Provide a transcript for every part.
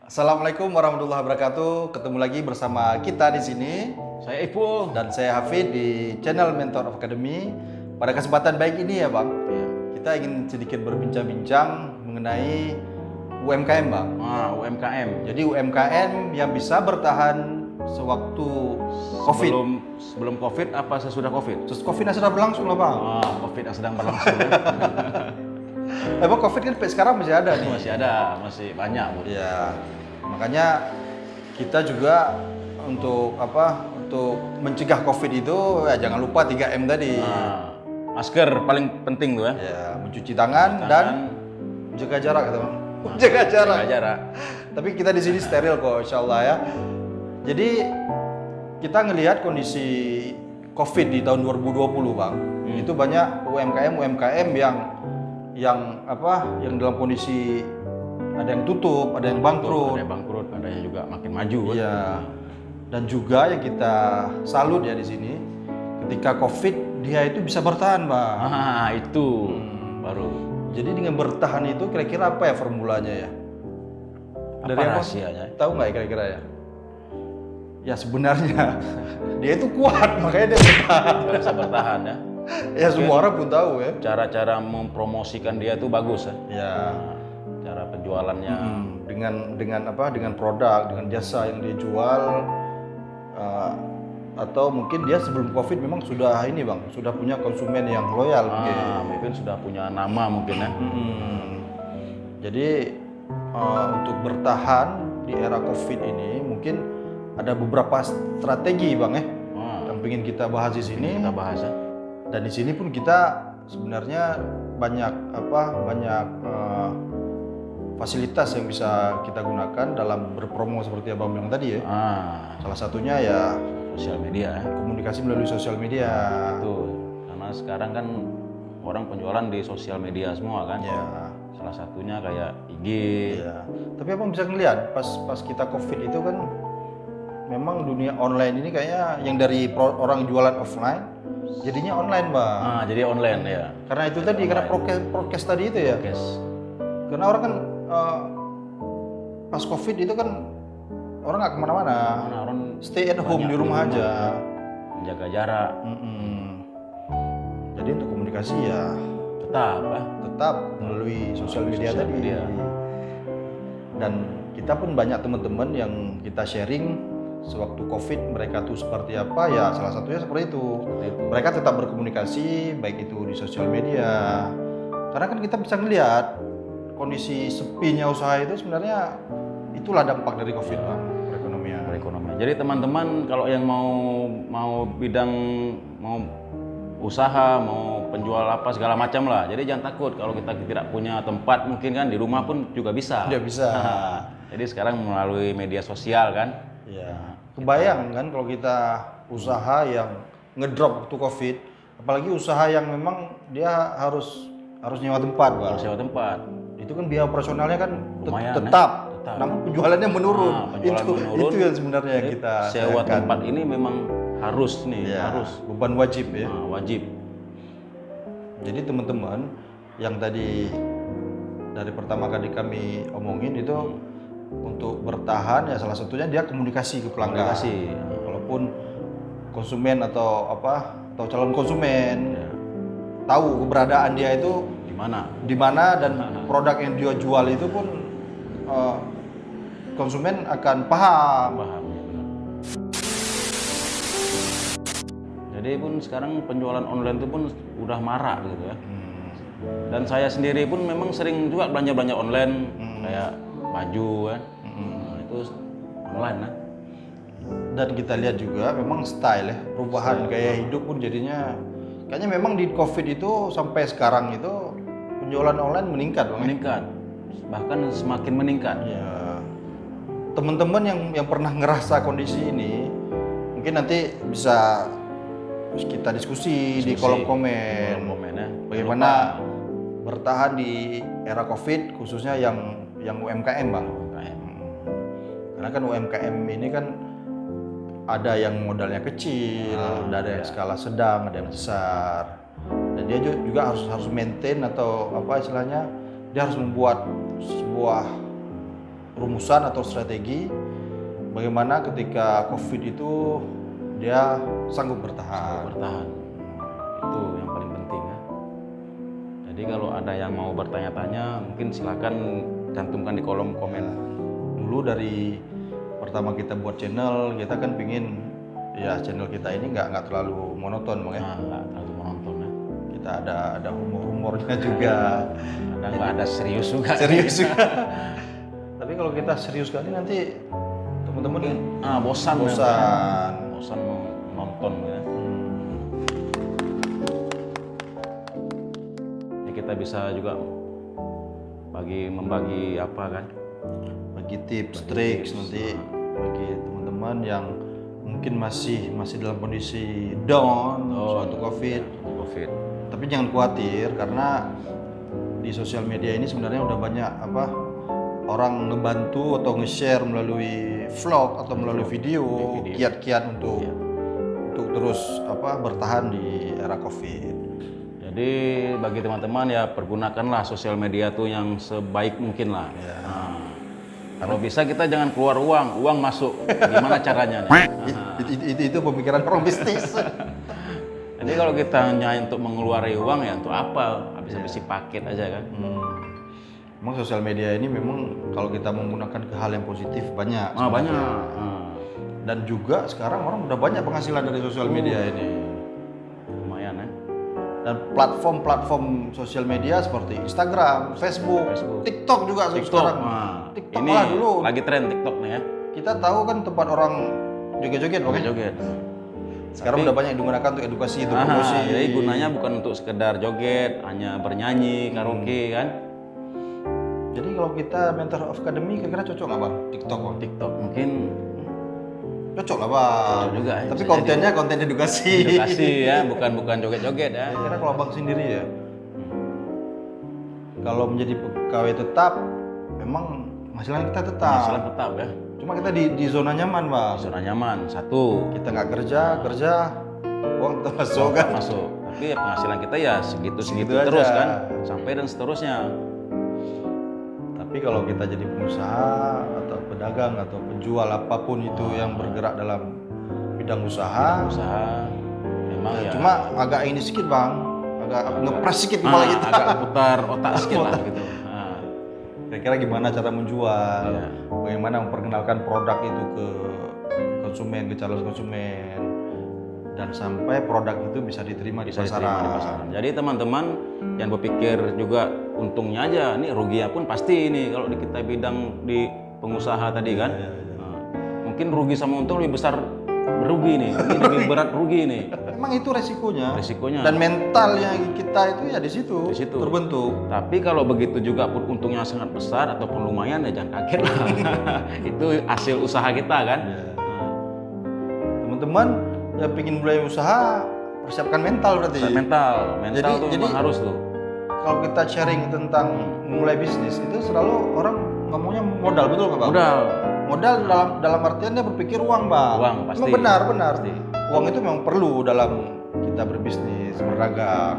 Assalamualaikum warahmatullahi wabarakatuh. Ketemu lagi bersama kita di sini Saya Ipul. dan saya Hafid di channel Mentor of Academy. Pada kesempatan baik ini ya Bang, Ya. kita ingin sedikit berbincang-bincang mengenai UMKM Bang. UMKM. Jadi UMKM yang bisa bertahan sewaktu COVID. Sebelum COVID apa sesudah COVID? Terus COVID sudah berlangsung lah Bang. COVID yang sedang berlangsung. Emang COVID kan sampai sekarang masih ada nih. Masih ada, masih banyak. Bu. Ya, makanya kita juga untuk mencegah COVID itu ya jangan lupa 3M tadi. Masker paling penting tuh ya. Ya, mencuci tangan dan menjaga jarak gitu. Menjaga jarak. Jaga jarak. Tapi kita di sini steril kok, insya Allah ya. Jadi kita ngelihat kondisi COVID di tahun 2020, Bang. Itu banyak UMKM yang dalam kondisi ada yang tutup, ada yang bangkrut. Ada yang bangkrut, ada yang juga makin maju. Kan? Iya. Dan juga yang kita salut ya di sini, ketika COVID dia itu bisa bertahan, Bang. Itu baru. Jadi dengan bertahan itu kira-kira apa ya formulanya ya? Apa rahasianya? Tahu nggak ya kira-kira ya? Ya sebenarnya dia itu kuat, makanya dia bertahan. Bisa bertahan ya. Ya semua orang pun tahu ya. Cara-cara mempromosikan dia tuh bagus ya. Ya. Cara penjualannya. Dengan produk, dengan jasa yang dia jual, atau mungkin dia sebelum COVID memang sudah ini Bang, sudah punya konsumen yang loyal mungkin sudah punya nama mungkin ya. Jadi untuk bertahan di era COVID ini mungkin ada beberapa strategi Bang ya yang ingin kita bahas di sini. Kita bahas ya. Dan di sini pun kita sebenarnya banyak fasilitas yang bisa kita gunakan dalam berpromo seperti Abang bilang tadi ya. Salah satunya ya Sosial media. Komunikasi melalui sosial media. Betul. Karena sekarang kan orang penjualan di sosial media semua kan. Ya. Salah satunya kayak IG. Ya. Tapi Abang bisa ngeliat pas kita COVID itu kan memang dunia online ini kayaknya yang dari orang jualan offline jadinya online Bang. Jadi online ya. Karena itu tadi, karena prokes tadi itu ya. Karena orang kan pas COVID itu kan orang nggak kemana-mana. Orang stay at home di rumah aja. Menjaga jarak. Jadi untuk komunikasi ya tetap melalui sosial media tadi. Dan kita pun banyak teman-teman yang kita sharing sewaktu COVID mereka tuh seperti apa ya, salah satunya seperti itu. Mereka tetap berkomunikasi baik itu di sosial media. Karena kan kita bisa ngelihat kondisi sepinya usaha itu sebenarnya itulah dampak dari COVID Bang, perekonomian. Jadi teman-teman kalau yang mau bidang mau usaha, mau penjual apa segala macam lah. Jadi jangan takut kalau kita tidak punya tempat, mungkin kan di rumah pun juga bisa. Tidak bisa. Jadi sekarang melalui media sosial kan. Ya. Kebayang kan kalau kita usaha yang ngedrop waktu COVID, apalagi usaha yang memang dia harus nyewa tempat, Bang. Harus sewa tempat. Itu kan biaya operasionalnya kan Lumayan, tetap. Namun penjualannya menurun. Menurun. Itu yang sebenarnya yang kita sewa tempat ini memang harus nih, harus beban wajib ya. Wajib. Jadi teman-teman yang tadi dari pertama kali kami omongin itu untuk bertahan ya salah satunya dia komunikasi ke pelanggan. Walaupun konsumen atau calon konsumen tahu keberadaan dia itu di mana dan produk yang dia jual itu pun konsumen akan paham. Jadi pun sekarang penjualan online itu pun udah marak gitu ya. Dan saya sendiri pun memang sering juga belanja online kayak baju kan. Itu online lah. Dan kita lihat juga memang style ya, perubahan gaya hidup pun jadinya kayaknya memang di COVID itu sampai sekarang itu penjualan online meningkat Bang. Bahkan semakin meningkat. Ya. Teman-teman yang pernah ngerasa kondisi ini mungkin nanti bisa kita diskusi di kolom komen ya. Bagaimana bertahan di era COVID khususnya yang UMKM Bang. Karena kan UMKM ini kan ada yang modalnya kecil, ada yang skala sedang, ada yang besar. Dan dia juga harus maintain atau apa istilahnya, dia harus membuat sebuah rumusan atau strategi bagaimana ketika COVID itu dia sanggup bertahan. Bertahan. Itu yang paling penting ya. Jadi kalau ada yang mau bertanya-tanya, mungkin silakan cantumkan di kolom komen. Dulu dari pertama kita buat channel, kita kan pingin ya channel kita ini nggak terlalu monoton, Bang ya. Nggak terlalu monoton ya. Kita ada humor-humornya juga. Nggak ada serius juga. Serius juga. Tapi kalau kita serius kali nanti teman-teman bosan. bosan. Bosan mau nonton ya. Ya kita bisa juga membagi apa kan? Bagi tips, triks nanti bagi teman-teman yang mungkin masih dalam kondisi down suatu COVID. Tapi jangan khawatir karena di sosial media ini sebenarnya udah banyak orang ngebantu atau nge-share melalui vlog atau melalui video kiat-kiat untuk terus bertahan di era COVID. Jadi bagi teman-teman ya pergunakanlah sosial media tuh yang sebaik mungkin lah. Ya. Kalau bisa kita jangan keluar uang masuk. Gimana caranya? Itu pemikiran orang bisnis. Jadi kalau kita hanya untuk mengeluarkan uang ya untuk apa? Habis-habis paket aja kan. Memang sosial media ini memang kalau kita menggunakan ke hal yang positif banyak. Banyak. Dan juga sekarang orang udah banyak penghasilan dari sosial media ini. Lumayan ya. Dan platform sosial media seperti Instagram, Facebook, TikTok juga sekarang. TikTok ini malah dulu. Lagi tren TikTok nih ya. Kita tahu kan tempat orang joget-joget, Joget. Sekarang udah banyak digunakan untuk edukasi, untuk promosi. Jadi gunanya bukan untuk sekedar joget, hanya bernyanyi, karaoke kan. Jadi kalau kita Mental Health Academy kira-kira cocok nggak Bang? TikTok mungkin cocok lah Bang. Cocok juga ya. Tapi kontennya konten edukasi. Edukasi ya, bukan joget-joget ya. Kira kalau Bang sendiri ya, kalau menjadi pegawai tetap, memang penghasilan kita tetap. Penghasilan tetap ya. Cuma kita di zona nyaman Bang. Zona nyaman satu. Kita nggak kerja, uang tetap masuk kan. Masuk. Tapi ya penghasilan kita ya segitu aja. terus kan, sampai dan seterusnya. Tapi kalau kita jadi pengusaha atau pedagang atau penjual apapun itu yang bergerak dalam bidang usaha, memang ya. Cuma agak ini sedikit Bang, agak ngepres sedikit kepala kita. Agak putar otak sedikit lah gitu. Kira-kira gimana cara menjual, bagaimana memperkenalkan produk itu ke konsumen, ke calon konsumen, dan sampai produk itu bisa diterima di pasaran. Jadi teman-teman yang berpikir juga untungnya aja, nih ruginya pun pasti ini kalau di kita bidang di pengusaha tadi kan. Mungkin rugi sama untung lebih besar rugi nih, ini lebih berat rugi nih. Memang itu resikonya. Dan mentalnya kita itu ya di situ terbentuk. Tapi kalau begitu juga pun untungnya sangat besar ataupun lumayan ya jangan kaget lah. Itu hasil usaha kita kan. Teman-teman yang ingin mulai usaha persiapkan mental berarti. Mental tuh memang harus tuh. Kalau kita sharing tentang mulai bisnis itu selalu orang ngomongnya modal, betul nggak Bang? Modal dalam artian dia berpikir uang Bang. Uang pasti. Benar. Uang itu memang perlu dalam kita berbisnis, berdagang.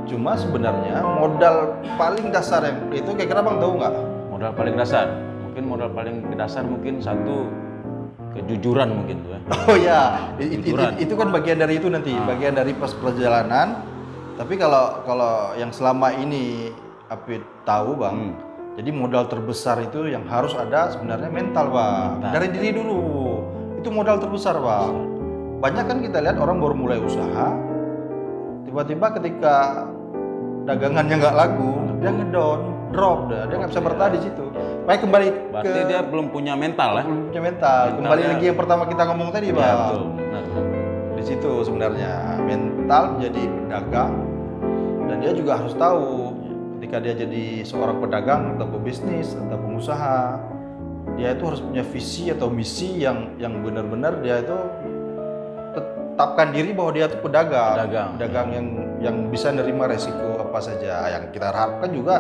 Cuma sebenarnya modal paling dasar yang itu kira-kira Bang tahu nggak? Modal paling dasar? Mungkin satu kejujuran mungkin tuh ya. Oh ya, itu kan bagian dari itu nanti, bagian dari pas perjalanan. Tapi kalau yang selama ini Apit tahu Bang, jadi modal terbesar itu yang harus ada sebenarnya mental Bang. Dari diri dulu, itu modal terbesar Bang. Banyak kan kita lihat orang baru mulai usaha, tiba-tiba ketika dagangannya nggak laku, dia drop dah, dia nggak bisa bertahan di situ. Baik Berarti dia belum punya mental ya? Belum punya mental. Kembali lagi yang pertama kita ngomong tadi Bang. Ya, betul. Benar. Di situ sebenarnya mental menjadi pedagang, dan dia juga harus tahu ketika dia jadi seorang pedagang atau pebisnis atau pengusaha, dia itu harus punya visi atau misi yang benar-benar dia itu tetapkan diri bahwa dia itu pedagang yang bisa nerima resiko apa saja. Yang kita harapkan juga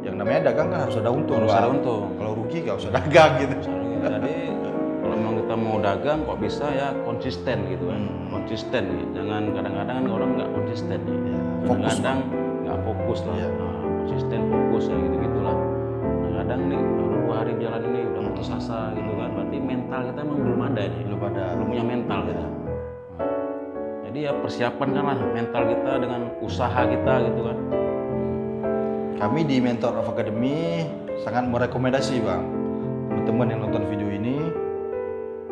yang namanya dagang kan harus ada untung. Kalau rugi nggak usah dagang gitu. Jadi kalau memang kita mau dagang kok bisa ya konsisten gitu kan. Konsisten gitu. Jangan kadang-kadang kan orang nggak konsisten nih. Kadang-kadang nggak fokus lah. Konsisten fokus ya gitu-gitulah. Kadang-kadang nih baru 2 hari jalanin putus asa gitu kan. Berarti mental kita emang belum ada nih. Belum punya mental kita. Jadi ya persiapan kan lah mental kita dengan usaha kita gitu kan. Kami di Mentor of Academy sangat merekomendasi Bang, teman-teman yang nonton video ini,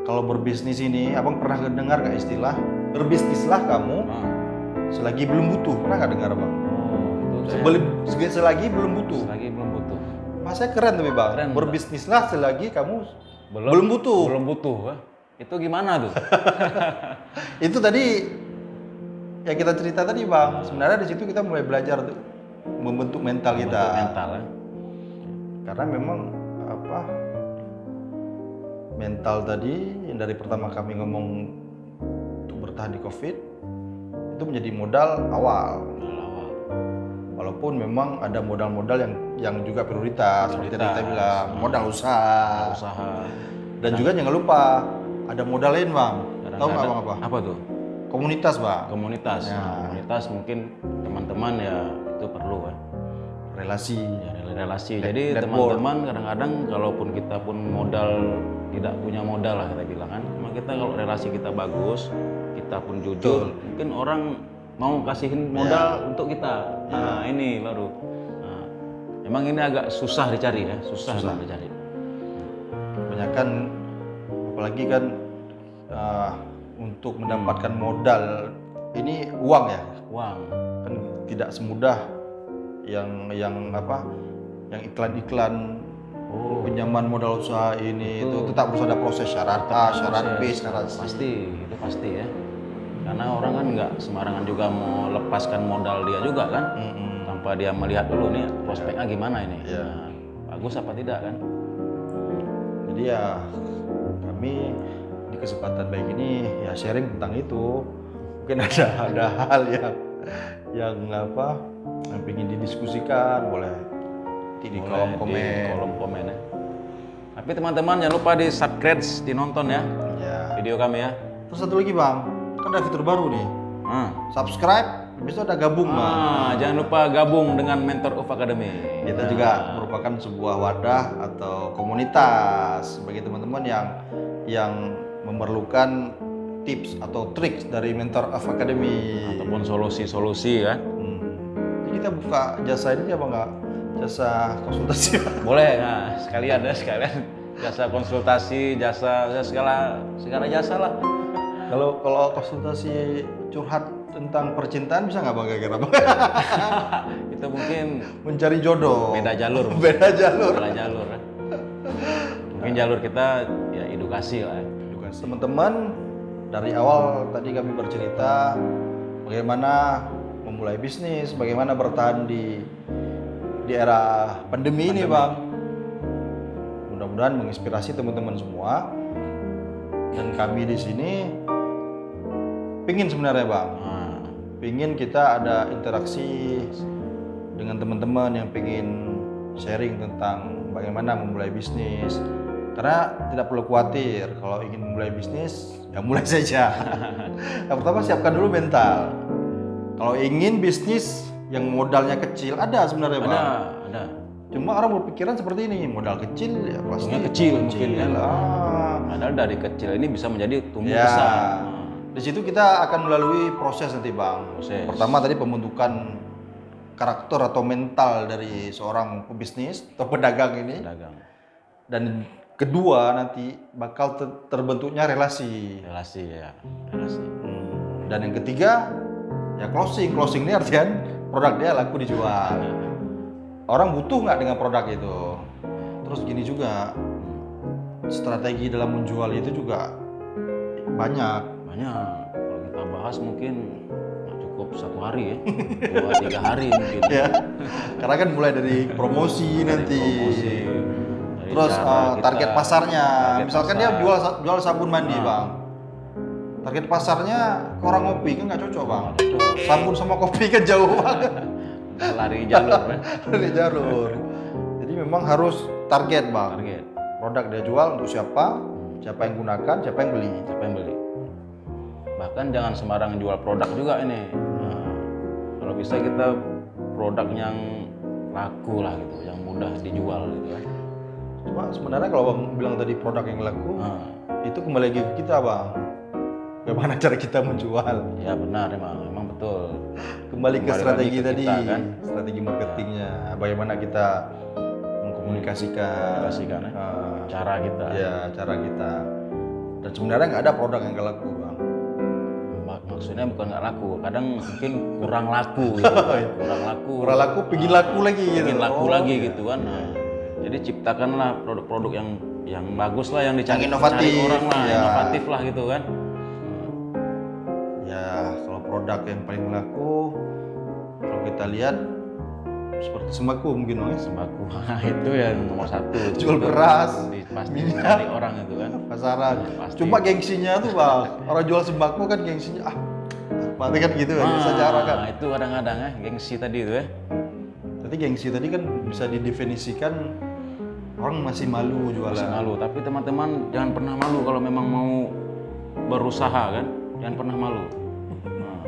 kalau berbisnis ini, abang pernah dengar gak istilah berbisnislah kamu selagi belum butuh? Pernah gak dengar Bang? Selagi belum butuh. Selagi belum butuh. Masa keren tapi Bang. Keren, berbisnislah selagi kamu belum butuh. Belum butuh. Itu gimana tuh? Itu tadi yang kita cerita tadi Bang. Sebenarnya di situ kita mulai belajar tuh membentuk mental kita. Mental ya. Karena memang mental tadi yang dari pertama kami ngomong untuk bertahan di COVID itu menjadi modal awal. Walaupun memang ada modal-modal yang juga prioritas, seperti kita bilang modal usaha. Dan juga jangan lupa ada modal lain Bang. Tahu nggak Bang apa? Apa tuh? Komunitas Bang. Komunitas. Ya. Komunitas mungkin teman-teman ya itu perlu kan. Relasi. Relasi. Jadi teman-teman kadang-kadang kalaupun kita pun modal tidak punya modal lah kita bilang kan. Cuma kita kalau relasi kita bagus, kita pun jujur, mungkin orang mau kasihin modal untuk kita. Nah ini baru. Nah, emang ini agak susah dicari ya, susah. Dicari. Kebanyakan apalagi kan untuk mendapatkan modal ini uang ya. Uang Kan tidak semudah yang iklan-iklan pinjaman modal usaha ini itu tetap harus ada proses syarat A, syarat B, syarat C. Itu pasti ya. Karena orang kan nggak sembarangan juga mau lepaskan modal dia juga kan, tanpa dia melihat dulu nih prospeknya gimana ini, bagus apa tidak kan. Jadi ya kami di kesempatan baik ini ya sharing tentang itu. Mungkin ada hal yang ingin didiskusikan, boleh di kolom komen ya. Tapi teman-teman jangan lupa di subscribe, dinonton ya video kami ya. Terus satu lagi Bang, kan ada fitur baru nih. Subscribe, habis itu ada gabung Bang. Jangan lupa gabung dengan Mentor of Academy. Kita juga merupakan sebuah wadah atau komunitas bagi teman-teman yang memerlukan tips atau trik dari Mentor of Academy ataupun solusi-solusi ya. Jadi kita buka jasa ini apa enggak? Jasa konsultasi. Boleh, nah sekalian jasa konsultasi, jasa segala jasa lah. Kalau konsultasi curhat tentang percintaan bisa nggak Bang kira-kira Bang? Itu mungkin mencari jodoh. Beda jalur. Mungkin jalur kita ya edukasi lah. Teman-teman, dari awal tadi kami bercerita bagaimana memulai bisnis, bagaimana bertahan di era pandemi ini Bang. Mudah-mudahan menginspirasi teman-teman semua. Dan kami di sini pingin sebenarnya Bang, pingin kita ada interaksi dengan teman-teman yang pingin sharing tentang bagaimana memulai bisnis. Karena tidak perlu khawatir kalau ingin memulai bisnis, ya mulai saja. Yang pertama siapkan dulu mental. Kalau ingin bisnis yang modalnya kecil, ada sebenarnya Bang. Ada. Cuma orang berpikiran seperti ini, modal kecil ya pasti kecil mungkin ya. Padahal dari kecil ini bisa menjadi tumbuh besar. Di situ kita akan melalui proses nanti Bang. Pertama tadi pembentukan karakter atau mental dari seorang pebisnis atau pedagang ini. Dan kedua nanti bakal terbentuknya relasi. Dan yang ketiga ya closing ini artian produk dia laku dijual. Orang butuh nggak dengan produk itu. Terus gini juga strategi dalam menjual itu juga banyak. Kalau kita bahas mungkin nggak cukup 1 hari ya, 2-3 hari mungkin. Ya. Karena kan mulai dari promosi nanti. Terus target pasarnya. Misalkan dia jual sabun mandi Bang. Target pasarnya ke orang ngopi kan nggak cocok Bang. Sabun sama kopi kan jauh banget. Lari jalur. Jadi memang harus target Bang. Produk dia jual untuk siapa yang gunakan, siapa yang beli. Bahkan jangan sembarangan jual produk juga ini. Kalau bisa kita produk yang laku lah gitu, yang mudah dijual gitu kan. Cuma sebenarnya kalau Bang bilang tadi produk yang laku, itu kembali lagi ke kita Bang. Bagaimana cara kita menjual? Ya benar memang betul. Kembali ke strategi ke tadi, kita, kan? strategi marketingnya. Bagaimana kita mengkomunikasikan, cara kita. Ya, cara kita. Dan sebenarnya nggak ada produk yang nggak laku Bang. Maksudnya bukan nggak laku, kadang mungkin kurang laku gitu. Kurang laku, pingin laku lagi gitu. Pingin laku lagi gitu kan. Nah, jadi ciptakanlah produk-produk yang bagus lah, yang dicari inovatif orang lah, ya. inovatif lah gitu kan. Ya, kalau produk yang paling laku, kalau kita lihat seperti sembako mungkin Bang. Sembako itu yang nomor satu. Jual beras, pasti dicari orang itu kan. Pasaran. Pasti. Cuma gengsinya tuh Bang, orang jual sembako kan gengsinya berarti kan gitu ya, secara kan. Nah, itu kadang-kadang ya, gengsi tadi itu ya. Jadi gengsi tadi kan bisa didefinisikan orang masih malu jualan. Masih malu, tapi teman-teman jangan pernah malu kalau memang mau berusaha kan. Jangan pernah malu. Nah,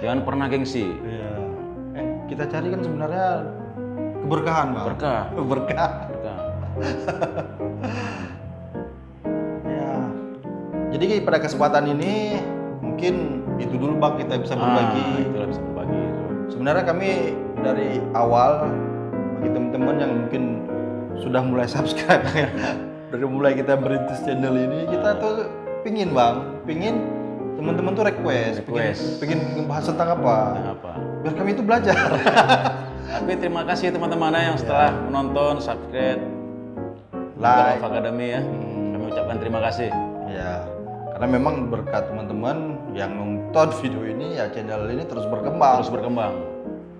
jangan pernah gengsi. Iya. Kita cari kan sebenarnya keberkahan Bang. Berkah. Berkah. Ya. Jadi pada kesempatan ini mungkin itu dulu Bang kita bisa berbagi. Itulah bisa berbagi. Sebenarnya kami dari awal bagi teman-teman yang mungkin sudah mulai subscribe dari mulai kita merintis channel ini, kita tuh pingin teman-teman tuh request. Pingin ngebahas tentang apa? Biar kami itu belajar. Tapi terima kasih teman-teman yang setelah menonton, subscribe, like Academy ya. Kami ucapkan terima kasih. Ya, karena memang berkat teman-teman yang nonton video ini ya channel ini terus berkembang.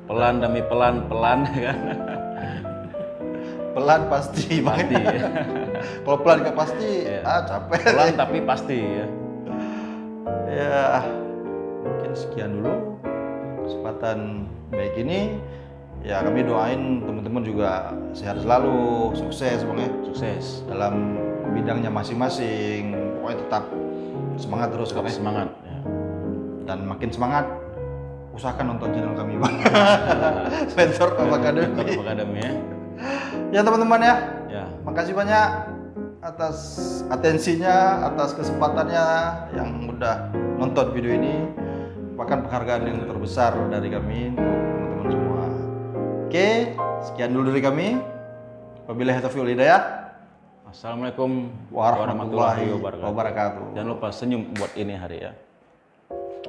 Pelan demi pelan kan. Pelan pasti. Ya. Kalau pelan nggak pasti, capek. Pelan tapi pasti ya. Ya, mungkin sekian dulu kesempatan baik ini. Ya kami doain teman-teman juga sehat selalu, sukses Bang ya. Sukses dalam bidangnya masing-masing. Pokoknya tetap semangat terus Bang ya. Semangat ya. Dan makin semangat usahakan nonton channel kami Bang. Sponsor Academy ya. Ya teman-teman ya. Makasih banyak atas atensinya, atas kesempatannya yang udah nonton video ini. Bahkan penghargaan yang terbesar dari kami untuk teman-teman semua. Oke, sekian dulu dari kami. Wabillahi taufiq wal hidayah. Assalamualaikum warahmatullahi wabarakatuh. Jangan lupa senyum buat ini hari ya.